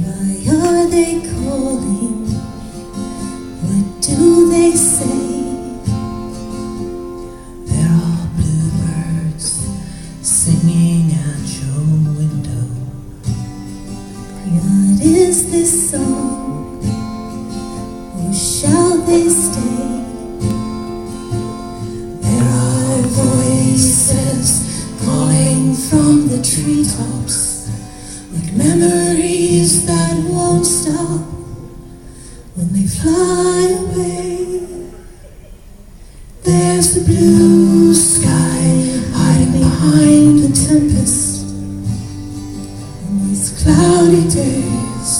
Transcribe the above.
Why are they calling? What do they say? There are bluebirds singing at your window. What is this song? Or shall they stay? There are voices calling from the treetops, like memories that won't stop when they fly away. There's the blue sky hiding behind the tempest. On these cloudy days,